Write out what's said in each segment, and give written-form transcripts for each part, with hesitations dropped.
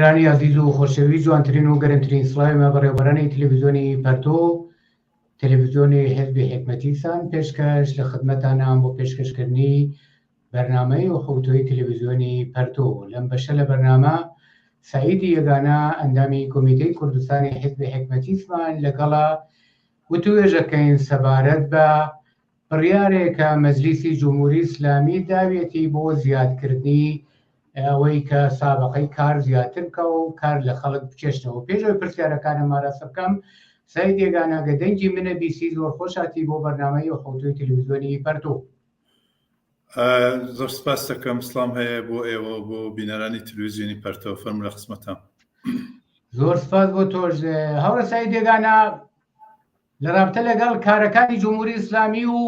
بینەرانی عزیز و خۆشەویست جوانترین و گەرمترین سڵاوێمە بەڕێوەبەرانی تەلەڤیزیۆنی پەرتۆ تەلەڤیزیۆنی حیزبی حکمەتیسان پێشکەش لە خزمەتانان بۆ پێشکەشکردنی بەرنامەی وەخەوتۆی تەلەڤیزیۆنی پەرتۆ. لەم بەشە لە بەرنامە سعیدی یەگانە ئەندامی کۆمیتەی کوردستانی حیزبی حکمەتیسمان لەگەڵا وتوێژەکەین سەبارەت بە بڕیارێکە مەجلیسی جمهوری ئیسلامی داوێتی بۆ زیادکردنی ئەوەی کە سابقەی کار زیاتر بکە و کار لە خەڵک بچێشتەوە. پێشەوەی پرسیارەکانم ئاراستە بکەم، سعید یەگانە گەدەنگی منە بیسی زۆر خۆشاتی بۆ بەرنامەی وەخەوتۆی تەلەڤیزیۆنی پەرتۆ. زۆر سپاس دەکەم، سڵام هەیە بۆ ئێوە بۆ بینەرانی تەلەڤیزیۆنی پەرتۆ. فەرموو لە خزمەتم. زۆر سپاس بۆ تۆش. هەورە سعید یەگانە لە رابطە لەگەڵ کارەکانی جمهوری ئیسلامی و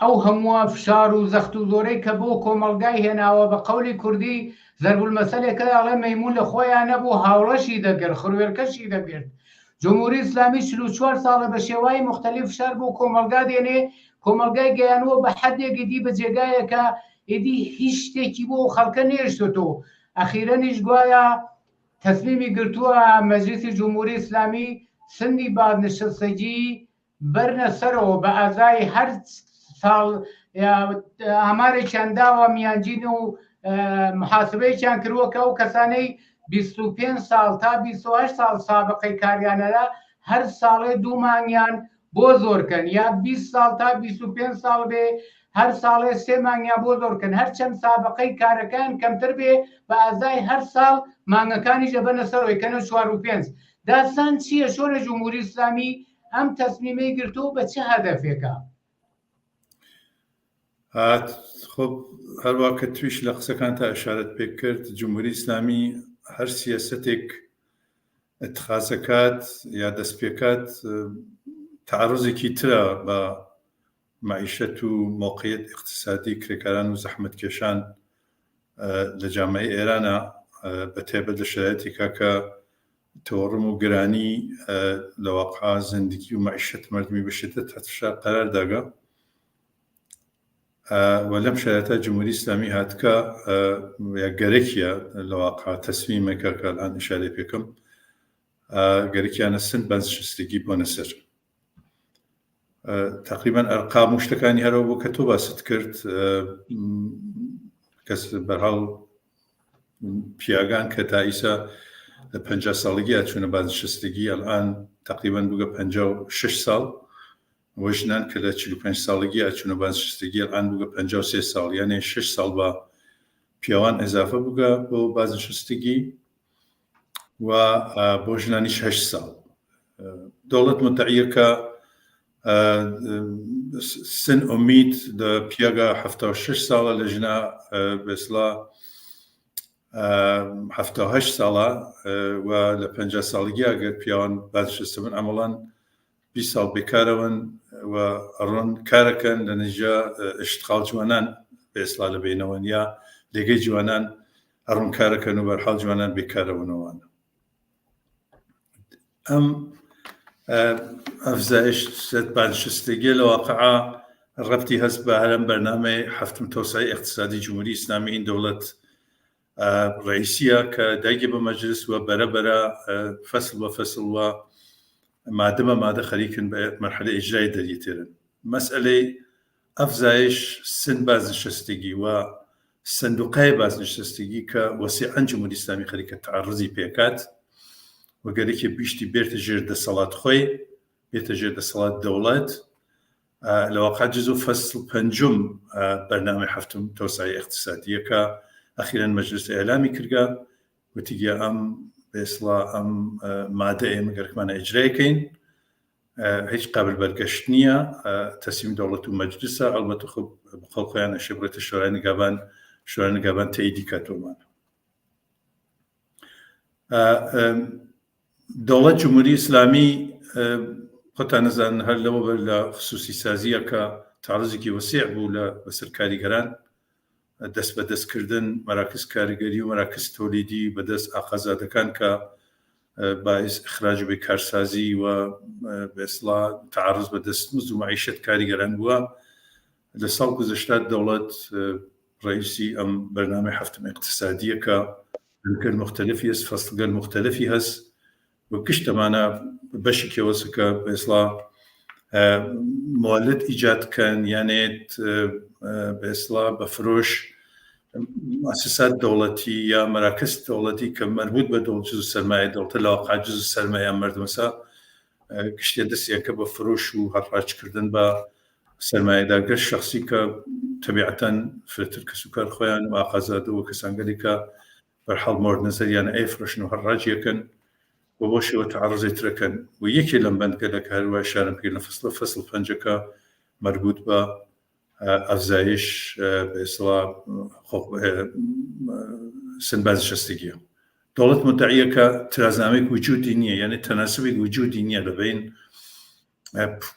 ئەو هەمووە فشار و زەخت و زۆرەی کە بۆ کۆمەڵگای هێناوە بە قەولی کوردی زەربولمەسەلێکە دەڵێ مەیمون لە خۆیان نەبوو هاوڵەشی دەگرت، خروێرکەشی دەگرت. جمهوری ئیسلامی 44 ساڵە بە شێوای مختلف فشار بۆ کۆمەلگا دێنێ، کۆمەلگای گەیانوە بە حەدێکی دی بە جێگایەکە ئیدی هیچ شتێکی بۆ خەڵکە نێشتۆ. ئەخیرەنیش گوایە تەسمیمی گرتووە مەجلیسی جمهوری ئیسلامی سندی بازنشستگی بەرنە سەرەوە بە ئازای هەر ساڵ ئامارێکیان داوە میانجین و محاسبەیەکیان کردووەکە و کەسانەی 25 ساڵ تا 28 ساڵ سابقەی کاریانەدا هەر ساڵێ 2 مانگیان بۆ زۆرکەن، یا 20 ساڵ تا 25 ساڵ بێ هەر ساڵێ 3 مانگیان بۆ زۆرکەن. هەرچەند سابقەی کارەکان کەمتر بێ بە ئازای هەر ساڵ مانگەکانی ژەبەنە سەرەوەی کەنە 4 و 5. داستان چییە؟ شۆرە جمهوری ئیسلامی ئەم تەسمیمەی گرتووە بە چه هەدەفێکە؟ خب هەروە کە تویش لە قسەکان تا ئەشارەت پێ کرد، جمهوری ئیسلامی هەر سیاسەتێک اتخاذەکات یا دەستپێکات تعرضێکی ترە بە معیشەت و موقعیت اقتصادی کرێکاران و زەحمەتکێشان لە جامعەی ئێرانە، بە تایبەت لە شرایەتێکا کە تۆڕم و گرانی لە واقعا زندگی و معیشەت مردمی بە شدەت هەتفشار قەرار داگا. و لەم شرایەتە جمهوری ئیسلامی هاتکە یا گەرەکیە لە واقع تەسمیمێکە کە ئەلان ئیشارەی پێکەم، گەرەکیانە سند بازنشستگی بۆنە سەر. تقریبا ئەرقام و شتەکانی هەرەوە بۆ کە تۆ باست کرد، کەس بەرهەڵ پیاگان کە تا ئیسا 50 ساڵگی چوونە بازنشستگی ئەلان تقریبا بووگە 56 ساڵ، وەژنان کە لە 45 ساڵگی ئاچوونە بازنشستگی ئەلان بووگە 53 ساڵ، یانێ 6 ساڵ بە پیاوان ئەزافە بووگە بۆ بازنشستگی و بۆ ژنانیش 8 ساڵ. دەوڵەت متعیەکە سن ئومید لە پیاگە 76 ساڵە، لە ژنا بێسڵا 78 ساڵە و لە 50 ساڵگی ئەگەر پیاوان بازنشستە بن ئەمەڵان 20 ساڵ بێکارەوەن و ئەڕۆن کارەکەن لە نەیجا ئشتغاڵ جوانان بێسڵا لە بینەوەن، یا لێگەی جوانان ئەڕۆن کارەکەن و بەرحاڵ جوانان بێکارەوەنەوەن. ئەم ئەفزایش بازنشستگی لە واقعا ڕەبتی هەست بە هەرم بەرنامەی هەفتم تۆسعەی اقتصادی جمهوری ئیسلامی این دەوڵەت ڕئیسیە کە دایگە بە مەجلس و بەرەبەرە فەسڵ بە فەسڵ و مادەمە مادە خەریکن بە مەرحلە ئیجرای دەریتێرن. مەسئلەی ئەفزایش سن بازنشستگی و سندوقای بازنشستگی کە وەسیعەن جمهوری ئیسلامی خەریکە تعرضی پێکات و گەرەکی بیشتی بێتە ژێر دەسەڵات خۆی، بێتە ژێر دەسەڵات دەوڵەت. لە واقع جزء فەسڵ پەنجم بەرنامەی هەفتم تۆسعەی اقتصادیە کە ئەخیرەن مەجلس ئێلامی کردگە، وتیگە ئەم بێسڵا ئەم مادە ئێمە گەرەکمانە ئیجرایەکەین، هیچ قابل بەرگەشت نییە، تەسمیم دەوڵەت و مەجلسە، ئەڵبەتە خەڵکۆیان ئەشێ بڕێتە شۆرای نگابان تەییدی کاتۆمان. دەوڵەت جمهوری ئیسلامی خۆتان نەزانن هەر لەوە بەر لە خصوصی سازیە کە تعرضێکی وەسیع بوو لە بەسەر کاریگەران، دەست بە دەستکردن مەراکز کاریگەری و مەراکز تۆلیدی بەدەست ئاقازادەکان کە باعث ئیخراج و بێکارسازی و بێسڵا تعرض بە دەستمزد و معیشەت کاریگەران بووە. لە ساڵ گوزەشتا دەوڵەت ڕئیسی ئەم بەرنامەی هەفتم اقتصادیە کە المختلفی هست فصل مختلفی هست و کشتمانە بەشێکەوەسکە بەسڵا مولد ایجاد کن یعنی بەسڵا بەفرۆش مؤسسات دەوڵەتی یا مراکز دەوڵەتی کە مربوط بە جزء سەرمایە دەوڵەتە لەواقع جزء سەرمایە مردمەسا کشتێ دەستیەکە بە فرۆش و هەڕاجکردن بە سەرمایەدارگەر شخصی کە تەبیعەتەن فرێتر کەس و کار خۆیان ئاقازادەوە کەسانگەری کە بەرحەڵ مۆرد نەزەریان ئەیفرۆشن و هەڕاجیەکەن و بۆ شێوە تەعەڕزی ترەکەن و یەکێ لەم بەندگەلە هەروە شارم پێ لە فەسڵ پەنجەکە مربوط بە ئەفزایش بەسڵا سنباز شەستگیە دەوڵەت مدعیە کە ترازنامەیەک وجودی نییە یعنی تەناسبێک وجودی نییە لەبین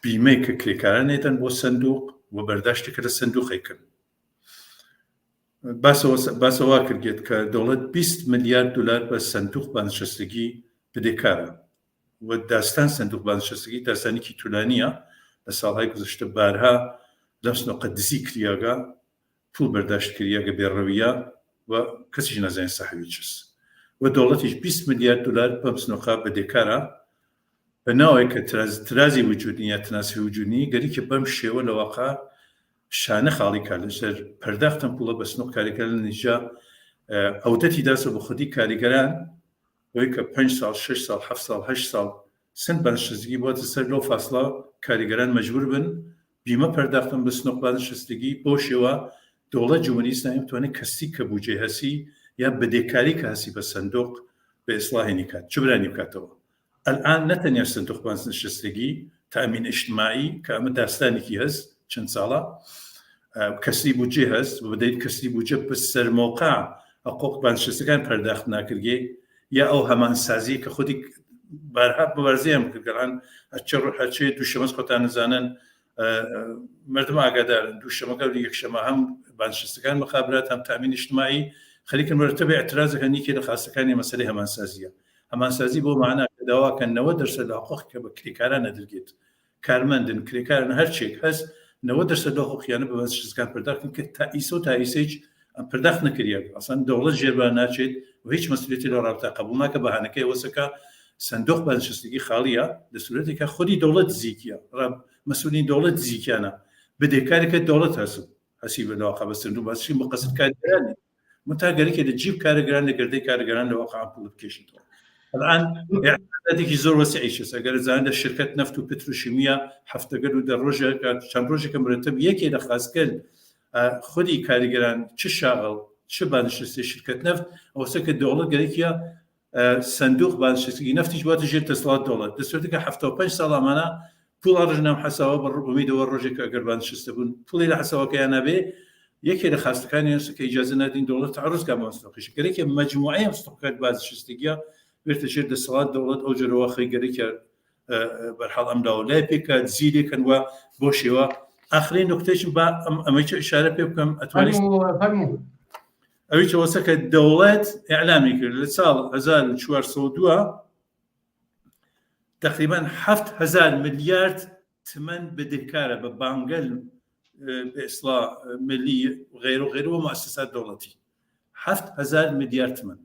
بیمەی کە کرێکارانێتن بۆ سندوق و بەرداشتێکە لە سندوقێکن باسەوا کردێت کە دەوڵەت 20 ملیارد دلار بە سندوق بانشەستگی بدێکارە و داستان سندوق بانشەستگی داستانێکی طولانیە لە ساڵهای گذشتە بارها لەم سنوقە دزی کریاگە پول بەرداشت کریاگە بێڕەویە و کەسیش نازانێت ساحەوی چیست و دەوڵەتیش 20 ملیارد دلار بەم سنوقە بدێکارە بە ناوەیە کە ترازی وجودنی یا تەناسبی وجودنی گەریکە بەم شێوە لە واقع شانە خاڵی کار لەسەر پەرداختن پوڵە بە سنوق کاریگەر لە نیجا ئەودەتی داسە بە خودی کاریگەران وەی کە 5 ساڵ 6 ساڵ 7 ساڵ 8 ساڵ سند بانشەستگی بۆتە سەر لەو فاصلە کاریگەران مەجبور بن بیمە پەرداختن بە سنوق بانشەستگی بۆ شێوە دەوڵەت جمهوری ئیسلامی بتوانێت کەسی کە بودجێ هەسی یا بەدێکاری کە هەسی بە سندوق بە ئیسلاحی کات جبرانی بکاتەوە الآن نەتەنیا سندوق بانشەستگی تأمین اجتماعی کە ئەمە داستانێکی هەست چەند ساڵە کەسی بودجێ هەست و بەدەیت کەسی بودجێ بە سەرمەوقع حقوق بانشەستەکان پەرداخت ناکردێ یا ئەو هەمانسازی کە خودی بارها بەوەرزیان کردگەڵان هەرچێ دووشەمەس خۆتان نزانن مردم ئاگادارن دووشەمەکە و یەکشەمە هەم بانشەستەکان مخابرات هەم تأمین اجتماعی خەریکن مرتبە اعتراضەکە نیکێ لە خاستەکانی مەسەلەی هەمانسازیە هەمانسازی بۆ معنە داواکەن 90% لە حقوق کە بە کرێکاران نەدرگێت کارمەندن کرێکارن هەرچێک هەست 90% لە حقوقیانە بە بانشەستەکان پەرداختن کە تا ئیسە و تا ئیسەیج پەرداخت نەکردیە ئەسڵەن دەوڵەت ژێربان ناچێت و هیچ مەسئولیەتی لە ڕابطە قبول ناکە بەهانەکەی وەسەکە سندوق بانشەستگی خاڵیە لە سوورەتێکە خودی دەوڵەت زیکیە مەسئولین دەوڵەت زیکیانە بدێکارێکە دەوڵەت هەسی بەواقع بە سندوق باشی بە قەسد کارگەرانی متاگەرێکی لە جیب کارگەران لە گردەی کارگەران لە واقع پوڵ بکێشێتەوە الآن اعتقادێکی زۆر وەسیعی هەست ئەگەر زانین لە شرکەت نەفت و پتروشیمیا هەفتەگەر و دەڕۆژێک چەند ڕۆژێکە مرتب یەکێ لە خاستکرد خودی کاریگەران چ شاغڵ چ بانشەستی شرکەت نەفت ئەوەسە کە دەوڵەت گەرێکیە سندوق بانشەستگی نەفتیش بواتە ژێر دەسەڵات دەوڵەت دەسوێتە کە 75 ساڵ ئەمانە پوڵ ئەڕژنام حەساوە بە ڕوومیدەوە ڕۆژێک ئەگەر بانشەستە بوون پوڵی لە حەساوەکەیان نەبێ یەکێ لە خاستەکانی هەستکە ئیجازە نادین دەوڵەت عروضکە مەستەقیش گەرێکی مەجموعەیە مستەقەت بانشەستگیە بێتە ژێر دەسەڵات دەوڵەت ئەو جۆرەوە خەیگەرێکە بەرحەڵ ئەمراوە لای پێکە زیرێکن وە بۆ شێوە ئاخرین نکتەیەکم بە ئەمەی ئیشارە پێ بکەم ئەتوانێت ئەوەی وەسە کە دەوڵەت ئیعلامی کرد لە ساڵ 1402 تقریبا 7,000 ملیارد تمەن بدهکارە بە بانگەل بإصلاح ملي وغيره وغيره ومؤسسات دولتي 7,000 مليار تمن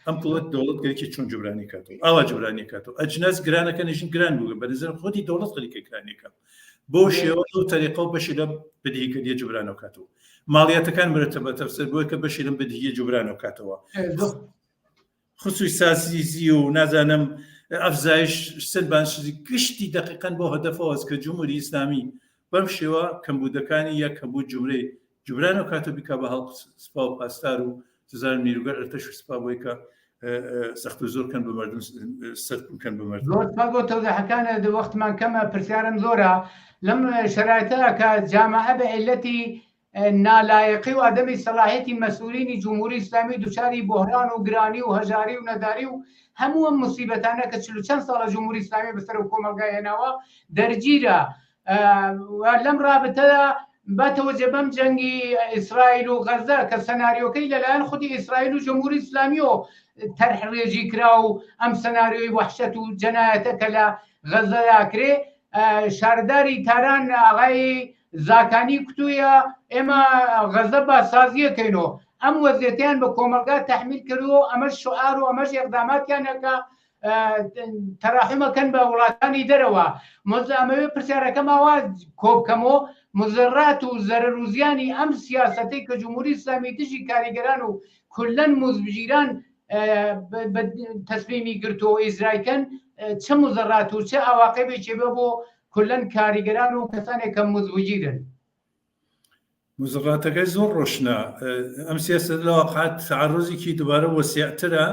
ام پولت دولت گەرێکی چۆن جبرانی کاتەوە ئاوا جبرانی کاتەوە ئەجناس گرانەکە نشین گران بوو بەنظر خۆی دەوڵەت خەریکە گرانیەکە بۆ شێوە و طریقە و بەشی لە بدهیکردیە جبرانەوە کاتەوە ماڵیاتەکان مرتبە تەفسیر بۆی کە بەشی لەم بدهیە جبرانەوە کاتەوە خصوصی سازی و نازانم ئەفزایش سند بانشەستگی گشتی دقیقاً بۆ هەدەفەوە کە جمهوری ئیسلامی بەم شێوە کەمبوودەکانی یەک کەمبوود جملەی جبرانەوە کاتە بیکا بە هەڵ سپا و پاسدار و سزار نیروگەر ئەرتەش و سپا بۆی کە سەخت و زۆرکەن بە مردم سەر بکەن بە مردم زۆر بۆ تەوزیحەکانە وەختمان کەمە پرسیارم زۆرە لەم شرایطە کە جامعە بە عیلەتی نالایقی و عدەمی سەلاحیەتی مەسئولینی جمهوری ئیسلامی دووچاری بۆهران و گرانی و هەژاری و نەداری و هەموو ئەم موسیبەتانە کە 40 ساڵە جمهوری ئیسلامی بەسەر و کۆمەلگای هێناوە دەرگیرە لەم رابطەدا باتەوەجە بەم جەنگی ئیسرائیل و غەزە کە سەناریۆکەی لەلایەن خودی ئیسرائیل و جمهوری ئیسلامی و تەرحڕێژی کرا و ئەم سەناریۆی وەحشەت و جەنایەتە کە لە غەزەدا کرێ شارداری تاران ئاغای زاکانی کوتوویە ئێمە غەزە باسازیەکەینەوە ئەم وەزیەتیان بە کۆمەلگا تەحمیل کردو ئەمە شعار و ئەمەش ئەقداماتیانەکە تەراحمەکەن بە وڵاتانی دەرەوە ئەمەوێ پرسیارەکەم ئاوا کۆبکەمەوە مزەرات و زەرەر و زیانی ئەم سیاسەتەی کە جمهوری ئیسلامی دژی کاریگەران و کولەن موزبژیران تەسمیمی گرتووە ئیزرایکەن چه مزەرات و چه ئاواقێبێکی بە بۆ کولەن کاریگەران و کەسانێک کە موزبژیرن مزراتەکەی زۆر ڕۆشنە ئەم سیاست لە واقعات تعرضێکی دوبارە وەسیعترە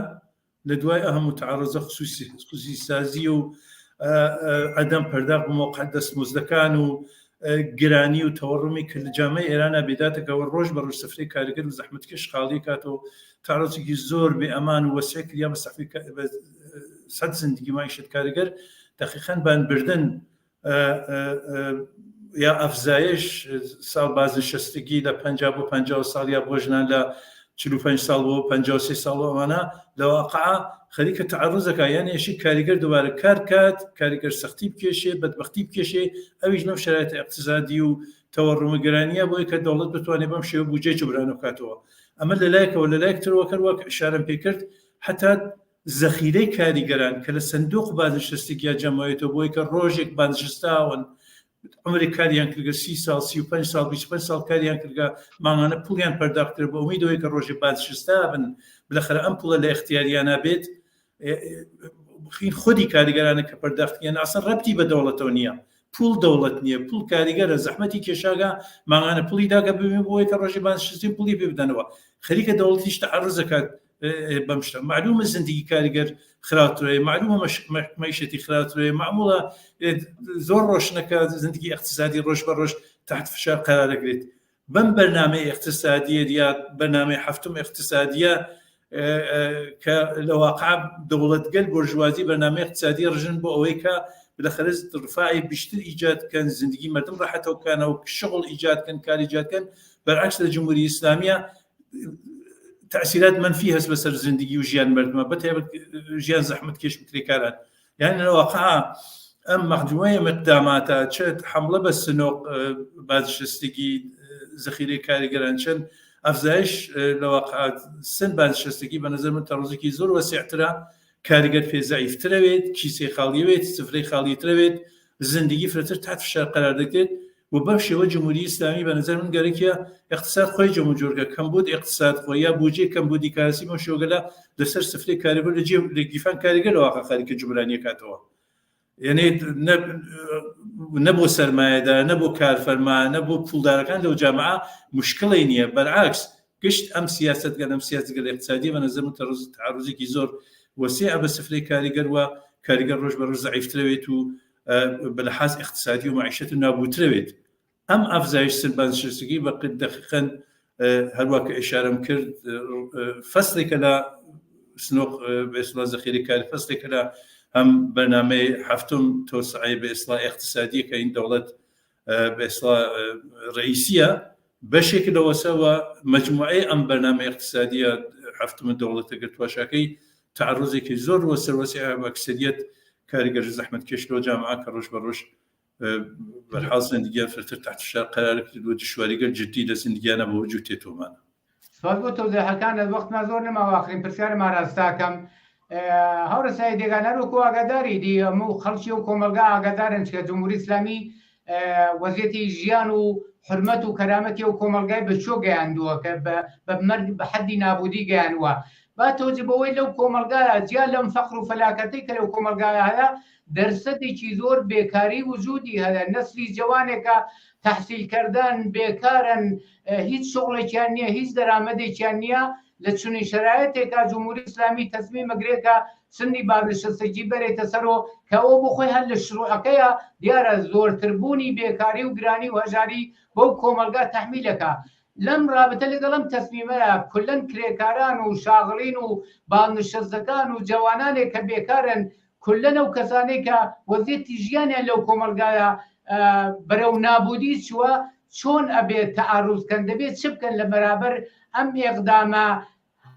لە دوای هەموو تعرضە خصوصی سازی و عەدەم پەرداخ بە مۆقعەت دەستمزدەکان و گرانی و تەوەڕمی کرد لە جامعەی ئێرانە بێداتەکەەوە ڕۆژ بە ڕۆژ سەفرەی کاریگەر و زەحمەتکەش خاڵی کاتەوە تعرضێکی زۆر بێ ئەمان و وەسیع کریا بە سەد زندگی مایشت کاریگەر دقیقاً بانبردن یا ئەفزایش ساڵ بازنشستگی لە 50 بۆ 50 ساڵ یا بۆ ژنان لە 45 ساڵ بۆ 53 ساڵ ئەوانە لە واقعا خەریکە تعرضەکە یانیشی کاریگەر دوبارە کار کات کاریگەر سەختی بکێشێ بەدبەختی بکێشێ ئەویش نەو شرایطە اقتصادی و تەوەڕومەگەرانیە بۆی کە دەوڵەت بتوانێت بەم شێوە بودجێ جبران بکاتەوە ئەمە لەلایەکەوە لەلایەکترەوە کە وەک ئشارەم پێ کرد حتا زەخیرەی کاریگەران کە لە سندوق بازنشستگی جەماوێتەوە بۆی کە ڕۆژێک بازنشستاون عمری کاریان کردگە 30 ساڵ 35 ساڵ 25 ساڵ کاریان کردگە ماڵانە پوڵیان پەرداختر بە ئومیدەوەی کە ڕۆژی بازنشستا بن بالاخره ئەم پوڵە لە اختیاریانە بێت خودی کاریگەرانە کە پەرداختیان ئاسان ڕەبتی بە دەوڵەتەوە نییە پول دەوڵەت نییە پول کاریگەرە زەحمەتی کێشاگە ماڵانە پوڵی داگە ببین بۆی کە ڕۆژی بازنشستی پوڵی پێ بدەنەوە خەریکە دەوڵەتیش تەعەرض دەکات بەم شتە معلومە زندگی کاریگەر خراپترەوەی معلومە مەیشەتی خراپترەوەی معموڵە زۆر ڕۆشنەکە زندگی اقتصادی ڕۆژ بە ڕۆژ تحت فشار قرار دەگرێت بەم بەرنامەی اقتصادیە یا بەرنامەی هەفتم اقتصادیە کە لە واقع دەوڵەتگەل بۆرژوازی بەرنامەی اقتصادی ڕژن بۆ ئەوەی کە بالاخره ڕفاعی بیشتر ایجادکەن زندگی مردم ڕاحەتەوەکانەوە شغل ایجادکەن کار ایجادکەن بەرعکس لە جمهوری ئیسلامیە تأثيرات منفية هەست بەسەر زندگی و ژیان مردمە بەتایبەت ژیان زەحمەت کێش بکرێکاران یعنی لە واقع ئەم مەخدومەیە مقداماتە چێت حملە بە سنۆق بازنشستگی زەخیرەی کاریگەران چەند ئەفزایش لە واقع سن بازنشستگی بە نظر من تەڕۆزێکی زۆر وەسیعترە کاریگەر پێ زەعیفترەوێت کیسەی خاڵیەوێت سفرەی خاڵیترەوێت زندگی فرەتر تحت فشار قرار دەگرێت و بەم شێوە جمهوری ئیسلامی بە نظر من گەرەکیە اقتصاد خۆی جەم و جۆرگە کەمبود اقتصاد خۆی یا بودجێ کەمبودی کارسی بەم شێوەگەلا لەسەر سفرەی کاریگەر لە گیفان کاریگەر واقع خەریکە جوبرانی کاتەوە یعنی نە بۆ سەرمایەدار نە بۆ کارفەرما نە بۆ پولدارەکان لەو جامعە مشکڵی نییە بەرعکس گشت ئەم سیاست گەل ئەم سیاستگەل اقتصادی بە نظر من تعرضێکی زۆر وەسیع بە سفرەی کاریگەر و کاریگەر ڕۆژ بە ڕۆژ زەعیفترەوێت و بەلەحاظ اقتصادی و معیشەت نابوترەوێت ئەم ئەفزایش سن بازنشستگی بە دقیقاً هەروە کە ئشارەم کرد فەسڵێکە لە سنۆق بە ئیسڵا زەخیرەی کاری فەسڵێکە لە هەم بەرنامەی هەفتم تۆسعەی بە ئیسڵا اقتصادی کە این دەوڵەت بە ئیسڵا ڕئیسیە بەشێک لەوەسەوە مەجموعەی ئەم بەرنامەی اقتصادیە هەفتم دەوڵەتە گرتواشەکەی تعرضێکی زۆر وەسەر وەسیع بە ئەکسەریەت کاریگەر زەحمەت کێش لەوە جامعە کە ڕۆژ بە ڕۆژ بەرحاڵ زندگیان فرتر تحت فشار قرار کردووە دشواریگەر جدی لە زندگیانە بە وجود تێتۆمانە سوال بۆ تەوزیحەکان لە وەختمان زۆر نەماوە ئاخرین پرسیارم ئاراستاکەم هەورە سای دێگانەر وەکو ئاگاداری دی هەموو خەڵکی و کۆمەلگا ئاگادارن کە جمهوری ئیسلامی وەزیەتی ژیان و حرمەت و کەرامەتی و کۆمەلگای بەچۆ گەیاندووە کە بە حەدی نابودی گەیانوە با تۆجبەوەی لەو کۆمەلگایە جیا لەم فەقر و فەلاکەتەی کە لەو کۆمەلگایە هەیە دەرسەدێکی زۆر بێکاری وجودی هەیە نەسلی جوانێکە تەحسیلکردن بێکارن هیچ شغڵێکیان نییە هیچ دەرامەدێکیان نییە لە چنین شرایطێکە جمهوری ئیسلامی تەسمیم ئەگرێتە سنی بازنشستگی بەرێتە سەرەوە کە ئەوە بۆ خۆی هەر لە شروعەکەیە دیارە زۆرتربوونی بێکاری و گرانی و هەژاری بەو کۆمەلگا تەحمیلەکە لەم رابطە لەگەڵم تەسمیمەیە کولەن کرێکاران و شاغڵین و بازنشستەکان و جوانانێک کە بێکارن کولەن ئەو کەسانێک کە وەزیەتی ژیانیان لەو کۆمەلگایە بەرەو نابودی چووە چۆن ئەبێت تەعارضکەن دەبێت چ بکەن لە بەرابەر ئەم ئێقدامە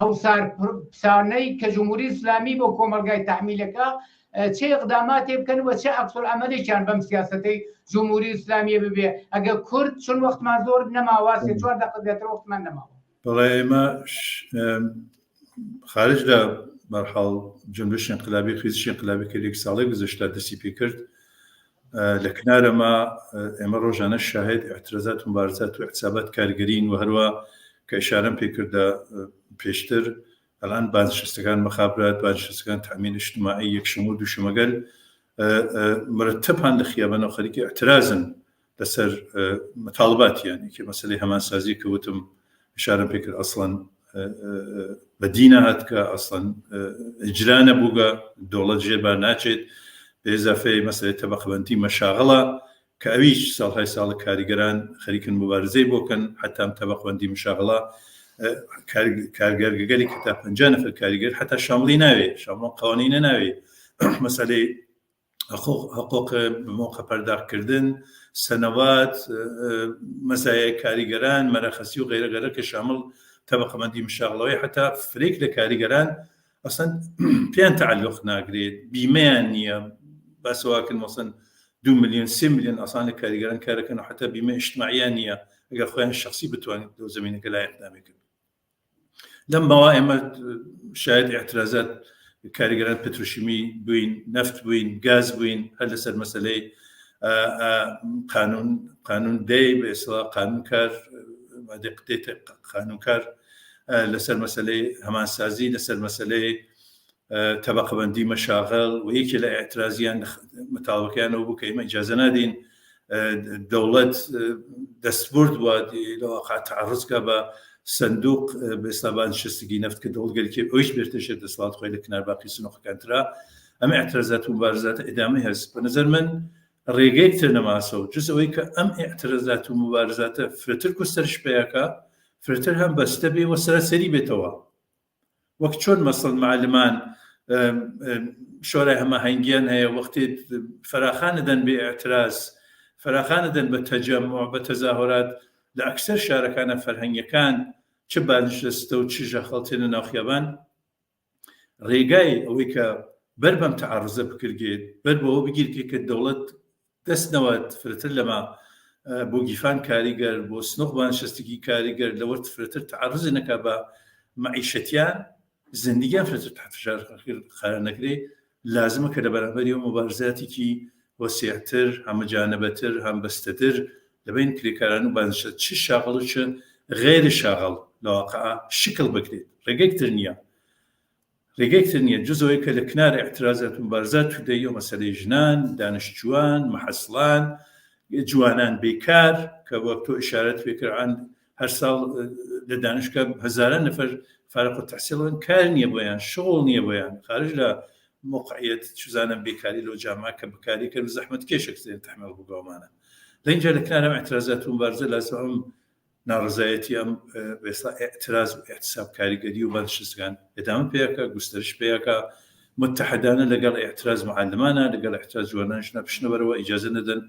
هەوسارپسانەی کە جمهوری ئیسلامی بۆ کۆمەلگای تەحمیلەکە چه ئێقداماتێ بکەن و چه عەکسولعەمەلێکیان بەم سیاسەتەی جمهوری ئیسلامیە ببێ ئەگە کورد چون وەختمان زۆر نەماوە 4 دقیقە زیاتر وەختمان نەماوە بەڵێ ئێمە خارج لە بەرحاڵ جنبشی انقلابی خیزشی انقلابی کە ساڵی گزشتا دەستی پێ کرد لە کنارەمە ئێمە ڕۆژانە شاهد اعتراضات و مبارزات و احتسابات کارگەرین و هەروە کە ئیشارەم پێ کردە پێشتر ئەلان بازنشستەکان مەخابرات بازنشستەکان تامین اجتماعی یەکشەمە و دووشەمەگەل مرتبان لە خیابانەوە خەریکی اعترازن لەسەر مطالباتیانی کە مەسەلەی هەمانسازی کە وتم ئیشارەم پێ کرد ئەسڵەن بەدینە هات کە ئەسڵەن ئیجرا نەبووگە دەوڵەت ژێربار ناچێت بە ئێزافەی مەسەلەی تەبەقەبەندی مەشاغڵە کە ئەویش ساڵهای ساڵە کاریگەران خەریکن مبارزەی بۆکەن حتا ئەم تەبەقەبەندی مەشاغڵە کارگەرگەلی کە تا 50 نەفر کاریگەر حتا شامڵی ناوێ شامڵ قوانینە ناوێ مەسەلەی حقوق بموقع پەرداخکردن سەنەوات مەزایای کاریگەران مەرەخەسی و غیرە غیرە کە شامڵ تەبەقەبەندی مشاغڵەوەی حتا فرێک لە کاریگەران ئەسڵەن پێیان تەعەلوق ناگرێت بیمەیان نییە باسەواکن مەسڵەن 2 ملیۆن 3 ملیۆن ئاسان لە کاریگەران کارەکەن و حتا بیمە اجتماعیان نییە ئەگەر خۆیان شخصی بتوانێت لەو زمینەکە لایەق نامێکن لەم ماوە ئێمە شاید اعتراضات کاریگەران پتروشیمی بووین نفت بووین گاز بووین هەر لەسەر مەسەلەی قانون دەی بە ئێسڵا قانونکار قانونکار لەسەر مەسەلەی هەمانسازی لەسەر مەسەلەی تەبەقەبەندی مەشاغڵ و یەکی لە ئاعترازیان متاڵەکەیانەوە بوو کە ئێمە ئیجازە نادین دەوڵەت دەستبرد وە لەواقع تعرضکە بە سندوق بەئێستا بازنشستگی نفت کە دەوڵگەرێکی ئەویش بێتەشێت دەسەڵات خۆی لە کنار باقی سنووقەکانترا ئەمە ئاعترازات و مبارزات ئیدامەی هەست بە نەزەر من ڕێگەیەک تر نەماسەوە جز ئەوەی کە ئەم ئاعترازات و مبارزاتە فرەتر کوستەرش پێیاکە فرەتر هەم بەستە بێ وە سەراسەری بێتەوە وەک چۆن مەسەڵ معلمان شۆرای هەماهەنگیان هەیە وەختی فەراخانەدەن بێ ئاعتراز فەراخانەدەن بە تەجەمع بە تەزاهورات لە ئەکسەر شارەکانە فەرهەنگیەکان چ بازنشستە و چ ژەخەڵتێنە ناو خیابان ڕێگای ئەوەی کە بەر بەم تەعارڕزە بکرێت بەر بەوە بگیرکێ کە دەوڵەت دەستنەوەت فرەتر لەما بۆ گیفان کاریگەر بۆ سنووق بازنشستگی کاریگەر لەوەرت فرەتر تەعارڕزی نەکا بە مەعیشەتیان زندگیان فرەتر تحت فشار قرار نەکرێ لازمە کە لە بەرامبەری ئەو مبارزاتێکی وەسیعتر هەمەجانبەتر هەم بەستەتر لەبین کرێکاران و بازنشست چ شاغڵ و چ غێری شاغڵ لەواقع شکل بکرێت ڕێگەیەکتر نییە جزەوەی کە لە کنار اعترازات و مبارزات تودەی و مەسەلەی ژنان دانیشتووان مەحەسڵان جوانان بێکار کە وەک تۆ ئیشارەت پێکردان هەر ساڵ لە دانشگا هەزاران نەفەر فارغ التەحسیڵن کار نییە بۆیان شغل نییە بۆیان خارج لە موقعیت چزانم بێکاری لەو جامعە کە بەکاری کرد و زەحمەت کێشێک تەحمیل بووگەومانە لەینجا لە کنارم اعترازات و مبارزە لازم ئەم ناڕزایەتی ئەم ئێستا اعتراز و احتساب کاریگەری و بازنشستگان ئێدامە پێیەکە گوستەرش پێیەکە متحدانە لەگەڵ اعتراز معلمانە لەگەڵ اعتراز جوانانش نەپشنەوەرەوە ئیجازە نەدەن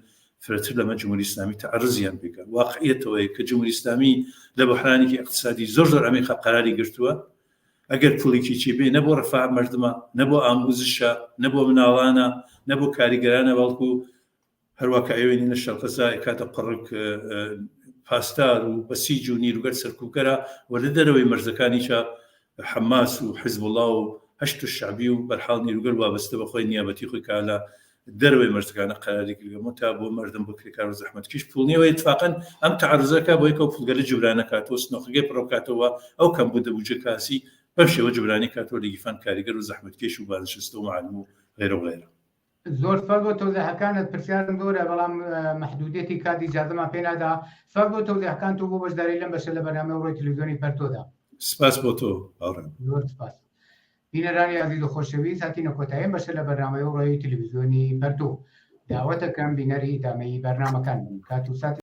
فرەتر لەمە جمهوری ئیسلامی تعرضیان بکە واقعیەتەوەی کە جمهوری ئیسلامی لە بەحرانێکی اقتصادی زۆر عمیق قەراری گرتووە ئەگەر پوڵێکی چی بێ نەبوو ڕەفاع مردمە نەبوو ئاموزشە نەبوو مناڵانە نەبوو کاریگەرانە بەڵکو هەروەکە ئەوێنی لە شەڵقەزای کاتە قڕک پاستار و بەسیج و نیروگەر سەرکوکەرە و لە دەرەوەی مەرزەکانیشە حەماس و حزب الله و هەشت شعبی و بەرحاڵ نیروگەر وابەستە بەخۆی نیابەتی خۆی کە لە دەرەوەی مەرزەکانە قەراری کردگەمە تا بۆ مردم بۆ کرێکار و زەحمەتکەش پوڵ نیەوە اتفاقاً ئەم تعرضەکە بۆ یەکەوە پوڵگەرە جبرانە کاتەوە سنووقەکەی پڕۆکاتەوە ئەو کەم بوو دەبووجە کاسی بەم شێوە جبرانی کاتەوە لە گیفان کاریگەر و زەحمەتکەش و بازنشستە و معلم و غیرە و غیرە زۆر سپاس بۆ تۆزیحەکانت پرسیارم زۆرە بەڵام محدودیەتی کاتی ئیجازەمان پێ نادا سپاس بۆ تۆزیحەکان و بۆ بەشداری لەم بەشە لە بەرنامەی ڕۆی تەلەڤیزیۆنی پەرتۆدا سپاس بۆ تۆ باوڕێم زۆر سپاس بینەرانی عەزیز و خۆشەویست هاتینە کۆتاییەم بەشە لە بەرنامەی ڕۆی تەلەڤیزیۆنی پەرتۆ داوەتەکەم بینەری ئیدامەی بەرنامەکان بن کات و ساتی